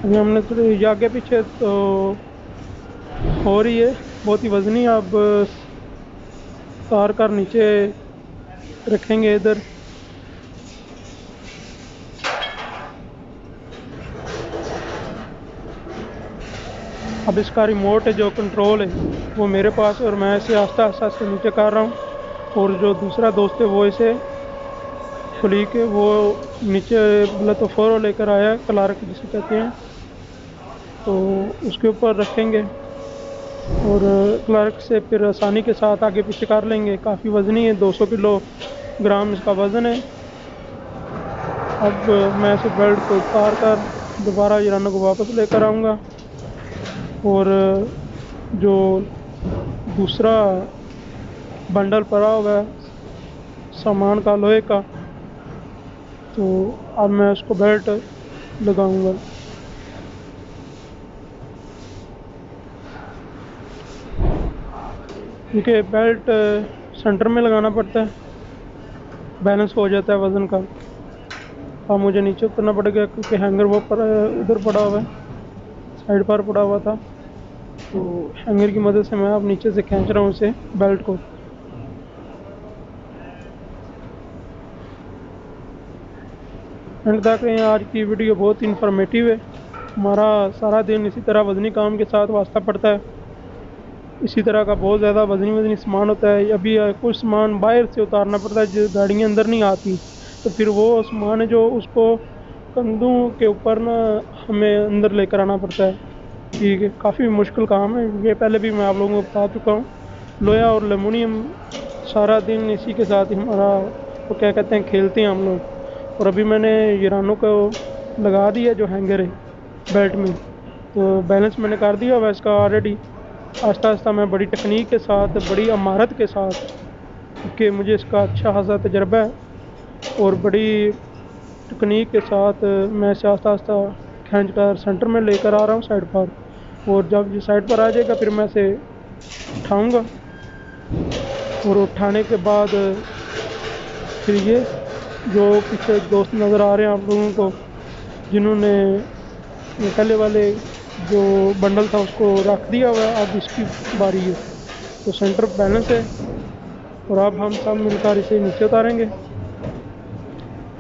अभी हमने थोड़ी आगे पीछे तो हो रही है, बहुत ही वजनी। अब तार कर नीचे रखेंगे इधर। अब इसका रिमोट है, जो कंट्रोल है वो मेरे पास है और मैं इसे आस्ता आस्ता से नीचे कर रहा हूँ। और जो दूसरा दोस्त है वो इसे खुली के वो नीचे बोला तो फोरो लेकर आया है, क्लार्क जिसे कहते हैं, तो उसके ऊपर रखेंगे और क्लार्क से फिर आसानी के साथ आगे पीछे कर लेंगे। काफ़ी वजनी है, 200 किलो ग्राम इसका वज़न है। अब मैं इसे बेल्ट को उतार कर दोबारा ईरानों को वापस लेकर आऊँगा। और जो दूसरा बंडल पड़ा हुआ है सामान का लोहे का, तो अब मैं उसको बेल्ट लगाऊंगा। क्योंकि बेल्ट सेंटर में लगाना पड़ता है, बैलेंस हो जाता है वज़न का। अब मुझे नीचे उतरना पड़ेगा क्योंकि हैंगर वो पर उधर पड़ा हुआ है, साइड पर पड़ा हुआ था। तो हैंगर की मदद से मैं अब नीचे से खींच रहा हूँ इसे, बेल्ट को। एंड तक रहे हैं। आज की वीडियो बहुत इंफॉर्मेटिव है। हमारा सारा दिन इसी तरह वज़नी काम के साथ वास्ता पड़ता है। इसी तरह का बहुत ज़्यादा वज़नी वज़नी सामान होता है। अभी कुछ सामान बाहर से उतारना पड़ता है जो गाड़ियाँ अंदर नहीं आती, तो फिर वो सामान है जो उसको कंधों के ऊपर ना हमें अंदर लेकर आना पड़ता है। ठीक है, काफ़ी मुश्किल काम है ये, पहले भी मैं आप लोगों को बता चुका हूँ। लोहा और एलुमिनियम सारा दिन इसी के साथ ही हमारा वो क्या कहते हैं खेलते हैं हम लोग। और अभी मैंने ईरानों को लगा दिया जो हैंगर है बेल्ट में, तो बैलेंस मैंने कर दिया हुआ इसका ऑलरेडी। आहिस्ता आहिस्ता मैं बड़ी टेक्निक के साथ, बड़ी महारत के साथ, क्योंकि मुझे इसका अच्छा खासा तजर्बा है, और बड़ी टेक्निक के साथ मैं इसे आहिस्ता आहिस्ता खींच कर सेंटर में लेकर आ रहा हूँ साइड पर। और जब ये साइड पर आ जाएगा फिर मैं इसे उठाऊँगा। और उठाने के बाद फिर ये जो पीछे दोस्त नज़र आ रहे हैं आप लोगों को, जिन्होंने ये पहले वाले जो बंडल था उसको रख दिया हुआ है, अब इसकी बारी है। तो सेंटर बैलेंस है और अब हम सब मिलकर इसे नीचे उतारेंगे।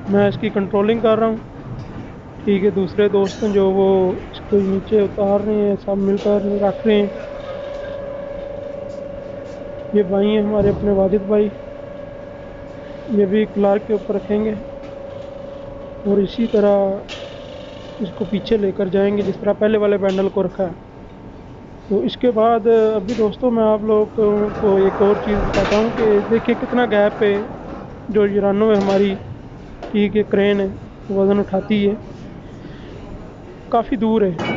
मैं इसकी कंट्रोलिंग कर रहा हूँ। ठीक है, दूसरे दोस्त हैं जो वो इसको नीचे उतार रहे हैं, सब मिलकर रख रहे हैं। ये भाई हैं हमारे अपने वाजिद भाई, ये भी क्लार्क के ऊपर रखेंगे और इसी तरह इसको पीछे लेकर जाएंगे जिस तरह पहले वाले बैंडल को रखा है। तो इसके बाद अभी दोस्तों मैं आप लोगों को एक और चीज़ बताता हूँ कि देखिए कितना गैप है। जो ईरानों में हमारी ठीक है क्रेन है, वज़न उठाती है, काफ़ी दूर है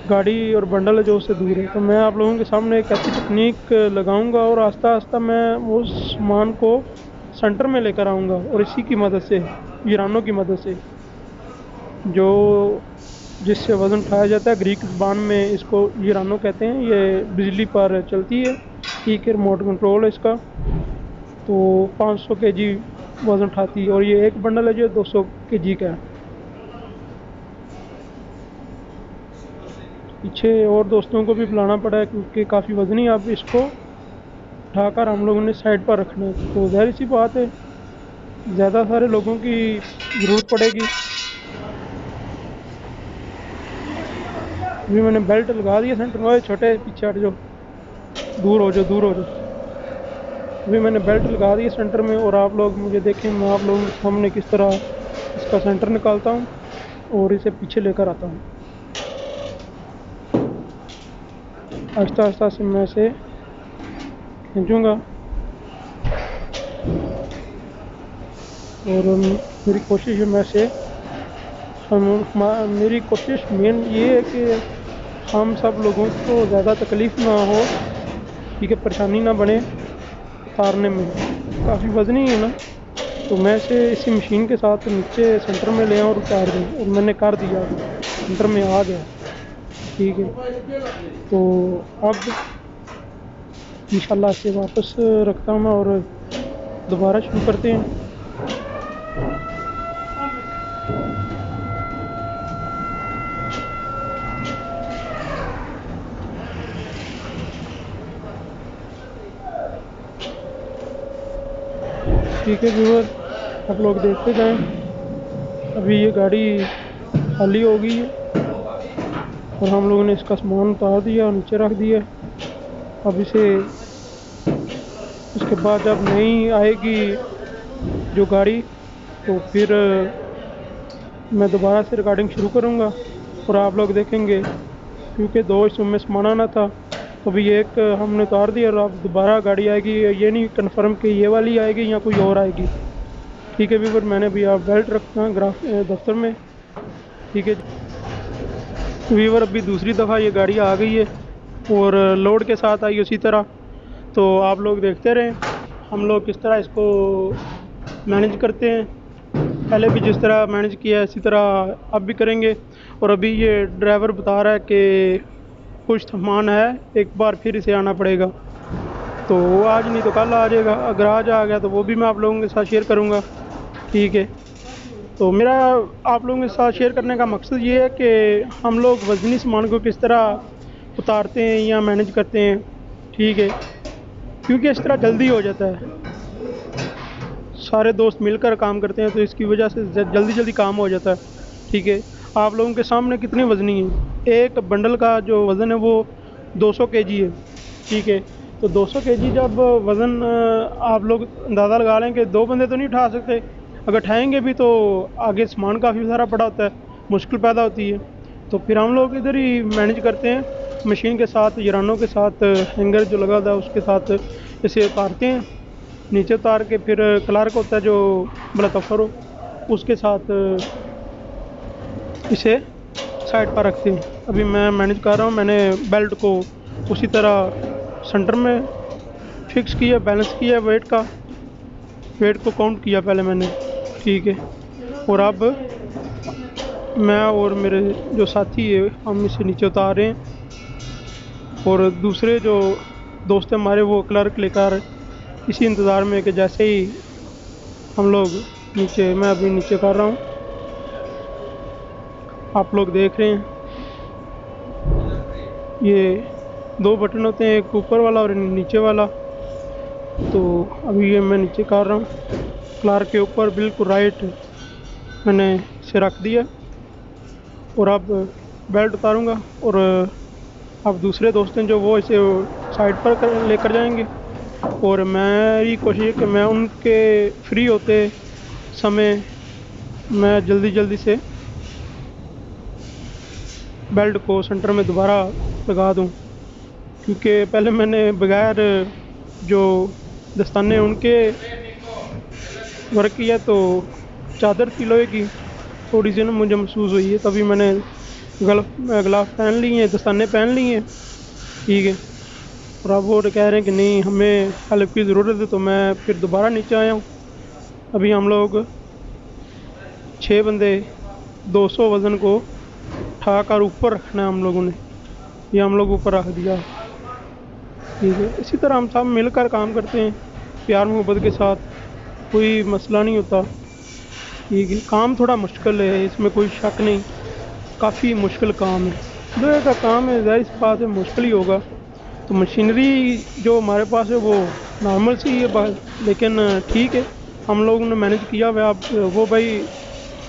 गाड़ी और बंडल है जो उससे दूर है। तो मैं आप लोगों के सामने एक ऐसी टेक्निक लगाऊंगा और आस्ता आस्ता मैं उस सामान को सेंटर में लेकर आऊँगा। और इसी की मदद से, ईरानों की मदद से, जो जिससे वज़न उठाया जाता है, ग्रीक ज़बान में इसको ईरानो कहते हैं। ये बिजली पर चलती है, ठीक है, रिमोट कंट्रोल है इसका। तो 500 केजी वज़न उठाती है और ये एक बंडल है जो 200 केजी का है। पीछे और दोस्तों को भी बुलाना पड़ा है क्योंकि काफ़ी वज़नी। अब इसको उठाकर हम लोगों ने साइड पर रखना है, तो ज़ाहिर सी बात है ज़्यादा सारे लोगों की ज़रूरत पड़ेगी। अभी मैंने बेल्ट लगा दिया सेंटर में। छोटे पीछे हट जाओ, दूर हो जाओ, दूर हो जाओ। अभी मैंने बेल्ट लगा दिया सेंटर में और आप लोग मुझे देखें, मैं आप लोगों के सामने किस तरह इसका सेंटर निकालता हूँ और इसे पीछे लेकर आता हूँ। आहिस्ता आहिस्ता से मैं इसे खींचूँगा और मेरी कोशिश है मैं से मेरी कोशिश मेन ये है कि हम सब लोगों को ज़्यादा तकलीफ़ ना हो, ठीक है, परेशानी ना बने उतारने में। काफ़ी वज़नी है ना, तो मैं इसे इसी मशीन के साथ नीचे सेंटर में ले आऊँ और उतार दूँ, और मैंने कर दिया, सेंटर में आ गया। ठीक है, तो अब इंशाल्लाह इसे वापस रखता हूँ मैं और दोबारा शुरू करते हैं। ठीक है व्यूअर, आप लोग देखते जाएं। अभी ये गाड़ी खाली हो गई है और हम लोगों ने इसका सामान उतार दिया और नीचे रख दिया। अब इसे इसके बाद जब नई आएगी जो गाड़ी, तो फिर मैं दोबारा से रिकॉर्डिंग शुरू करूँगा और आप लोग देखेंगे, क्योंकि दो हिस्सों में सामान आना था। तो अभी एक हमने उतार दिया और अब दोबारा गाड़ी आएगी। ये नहीं कंफर्म कि ये वाली आएगी या कोई और आएगी। ठीक है व्यूवर, मैंने भी आप बेल्ट रखना दफ्तर में। ठीक है व्यूवर, अभी दूसरी दफ़ा ये गाड़ी आ गई है और लोड के साथ आई उसी तरह। तो आप लोग देखते रहें हम लोग किस तरह इसको मैनेज करते हैं। पहले भी जिस तरह मैनेज किया है इसी तरह अब भी करेंगे। और अभी ये ड्राइवर बता रहा है कि कुछ सामान है, एक बार फिर इसे आना पड़ेगा। तो वो आज नहीं तो कल आ जाएगा। अगर आज आ गया तो वो भी मैं आप लोगों के साथ शेयर करूँगा। ठीक है, तो मेरा आप लोगों के साथ शेयर करने का मकसद ये है कि हम लोग वज़नी सामान को किस तरह उतारते हैं या मैनेज करते हैं। ठीक है, क्योंकि इस तरह जल्दी हो जाता है, सारे दोस्त मिलकर काम करते हैं तो इसकी वजह से जल्दी जल्दी काम हो जाता है। ठीक है, आप लोगों के सामने कितनी वज़नी है। एक बंडल का जो वज़न है वो 200 केजी है। ठीक है, तो 200 केजी जब वज़न आप लोग अंदाज़ा लगा लें कि दो बंदे तो नहीं उठा सकते। अगर उठाएंगे भी तो आगे सामान काफ़ी सारा पड़ा होता है, मुश्किल पैदा होती है। तो फिर हम लोग इधर ही मैनेज करते हैं, मशीन के साथ, यरानों के साथ, हैंगर जो लगा था उसके साथ इसे उतारते हैं। नीचे उतार के फिर क्लार्क होता है जो बलतफ़र हो, उसके साथ इसे साइड पर रखते हैं। अभी मैं मैनेज कर रहा हूँ। मैंने बेल्ट को उसी तरह सेंटर में फिक्स किया, बैलेंस किया, वेट को काउंट किया पहले मैंने। ठीक है, और अब मैं और मेरे जो साथी है हम इसे नीचे उतार रहे हैं और दूसरे जो दोस्त हैं हमारे वो क्लर्क लेकर इसी इंतज़ार में कि जैसे ही हम लोग नीचे, मैं अभी नीचे कर रहा हूँ, आप लोग देख रहे हैं। ये दो बटन होते हैं, एक ऊपर वाला और नीचे वाला। तो अभी ये मैं नीचे कर रहा हूँ, क्लार्क के ऊपर बिल्कुल राइट मैंने इसे रख दिया और अब बेल्ट उतारूँगा। और अब दूसरे दोस्त हैं जो वो इसे साइड पर लेकर जाएंगे और मेरी कोशिश है कि मैं उनके फ्री होते समय मैं जल्दी से बेल्ट को सेंटर में दोबारा लगा दूं। क्योंकि पहले मैंने बगैर जो दस्ताने उनके वर्क किया तो चादर थी लोहे की, थोड़ी सी ना मुझे महसूस हुई है, तभी मैंने ग्लव पहन लिए हैं, दस्ताने पहन लिए हैं। ठीक है, और अब वो कह रहे हैं कि नहीं हमें हेल्प की ज़रूरत है, तो मैं फिर दोबारा नीचे आया हूँ। अभी हम लोग 6 बंदे 200 वज़न को उठाकर ऊपर रखना है हम लोगों ने, ये हम लोग ऊपर रख दिया। ठीक है, इसी तरह हम सब मिलकर काम करते हैं प्यार मोहब्बत के साथ, कोई मसला नहीं होता। ठीक है, काम थोड़ा मुश्किल है, इसमें कोई शक नहीं, काफ़ी मुश्किल काम है। लोहे का काम है, ज़ाहिर सी बात है मुश्किल ही होगा। तो मशीनरी जो हमारे पास है वो नॉर्मल सी है बात, लेकिन ठीक है हम लोगों ने मैनेज किया हुआ। आप वो भाई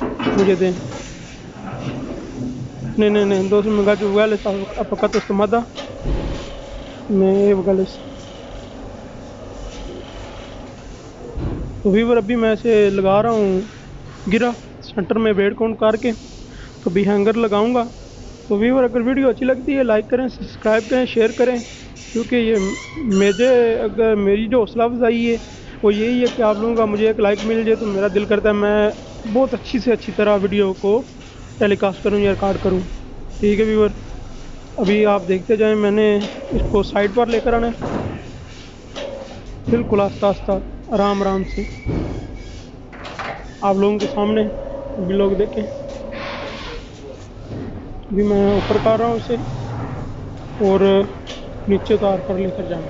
मुझे दें, नहीं 200 मेगा जो वगैरह आपका तो इस्तेमाल मैं वगैरह। तो व्यूवर अभी मैं इसे लगा रहा हूँ गिरा सेंटर में वेट काउंट करके, तो भी हैंगर लगाऊंगा। तो व्यूवर अगर वीडियो अच्छी लगती है लाइक करें, सब्सक्राइब करें, शेयर करें, क्योंकि ये अगर मेरी जो हौसला अफजाई है वो यही है कि आप लोगों का मुझे एक लाइक मिल जाए तो मेरा दिल करता है मैं बहुत अच्छी से अच्छी तरह वीडियो को टेलीकास्ट करूँ या रिकॉर्ड करूँ। ठीक है व्यूवर, अभी आप देखते जाएं, मैंने इसको साइड पर लेकर आना है बिल्कुल आस्ता आस्ता, आराम से, आप लोगों के सामने। अभी लोग देखें, अभी मैं ऊपर कर रहा हूँ इसे और नीचे उतार कर लेकर जाना।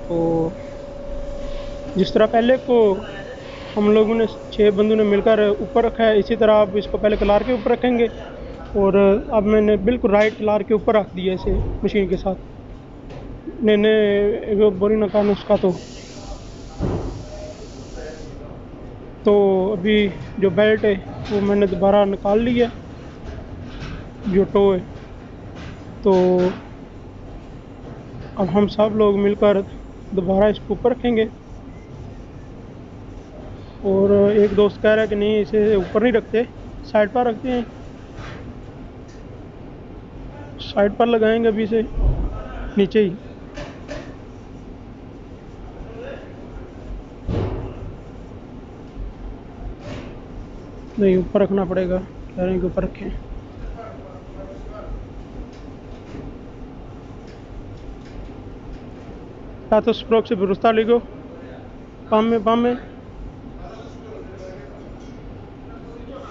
तो जिस तरह पहले को हम लोगों ने 6 बंदों ने मिलकर ऊपर रखा है, इसी तरह आप इसको पहले कलार के ऊपर रखेंगे और अब मैंने बिल्कुल राइट कलार के ऊपर रख दिया इसे मशीन के साथ। वो बोरी ना कान उसका तो तो अभी जो बेल्ट है वो मैंने दोबारा निकाल ली है, जो टो है। तो अब हम सब लोग मिलकर दोबारा इसको ऊपर रखेंगे। और एक दोस्त कह रहा है कि नहीं, इसे ऊपर नहीं रखते, साइड पर रखते हैं। साइड पर लगाएंगे अभी इसे नीचे ही। नहीं, ऊपर रखना पड़ेगा, कह रहे हैं कि ऊपर रखें। तो स्प्रोक से दुरुस्ता लिखो, पाम में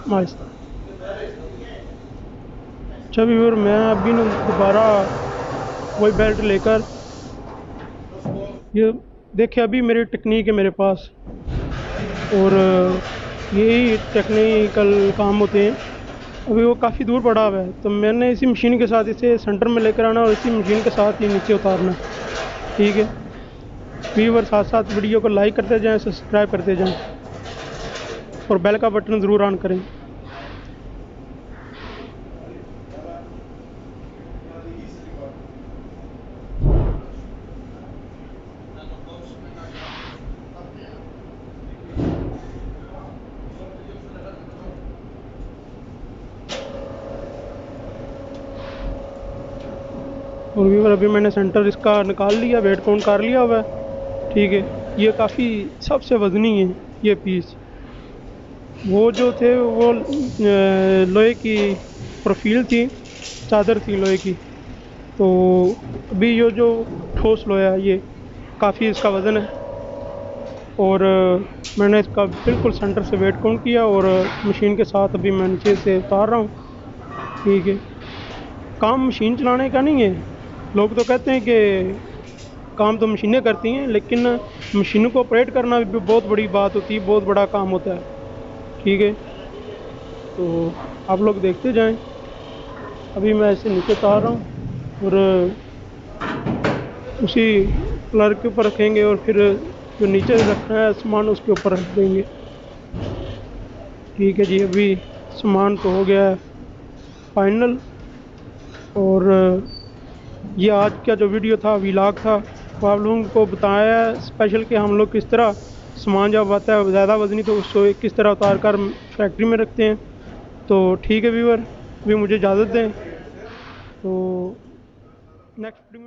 आहिस्ता। अच्छा व्यूअर, मैं अभी ना दोबारा वही बेल्ट लेकर, ये देखिए अभी मेरी टेक्निक है मेरे पास, और यही टेक्निकल काम होते हैं। अभी वो काफ़ी दूर पड़ा हुआ है, तो मैंने इसी मशीन के साथ इसे सेंटर में लेकर आना और इसी मशीन के साथ ही नीचे उतारना। ठीक है व्यूअर, साथ साथ वीडियो को लाइक करते जाएं, सब्सक्राइब करते जाएं और बेल का बटन ज़रूर ऑन करें। और व्यूअर, अभी मैंने सेंटर इसका निकाल लिया, वेट काउंट कर लिया हुआ है। ठीक है, ये काफ़ी सबसे वज़नी है ये पीस। वो जो थे वो लोहे की प्रोफाइल थी, चादर थी लोहे की। तो अभी ये जो ठोस लोहा है ये काफ़ी इसका वज़न है। और मैंने इसका बिल्कुल सेंटर से वेट काउंट किया और मशीन के साथ अभी मैं नीचे से उतार रहा हूँ। ठीक है, काम मशीन चलाने का नहीं है। लोग तो कहते हैं कि काम तो मशीनें करती हैं, लेकिन मशीनों को ऑपरेट करना भी बहुत बड़ी बात होती है, बहुत बड़ा काम होता है। ठीक है, तो आप लोग देखते जाएं। अभी मैं इसे नीचे उतार रहा हूँ और उसी प्लर के ऊपर रखेंगे और फिर जो नीचे रखना है सामान उसके ऊपर रख देंगे। ठीक है जी, अभी सामान तो हो गया है फाइनल। और ये आज का जो वीडियो था, व्लॉग था, वो आप लोगों को बताया स्पेशल कि हम लोग किस तरह सामान जब आता है ज़्यादा वजनी तो उसको किस तरह उतार कर फैक्ट्री में रखते हैं। तो ठीक है व्यूअर, अभी मुझे इजाज़त दें। तो नेक्स्ट वीडियो में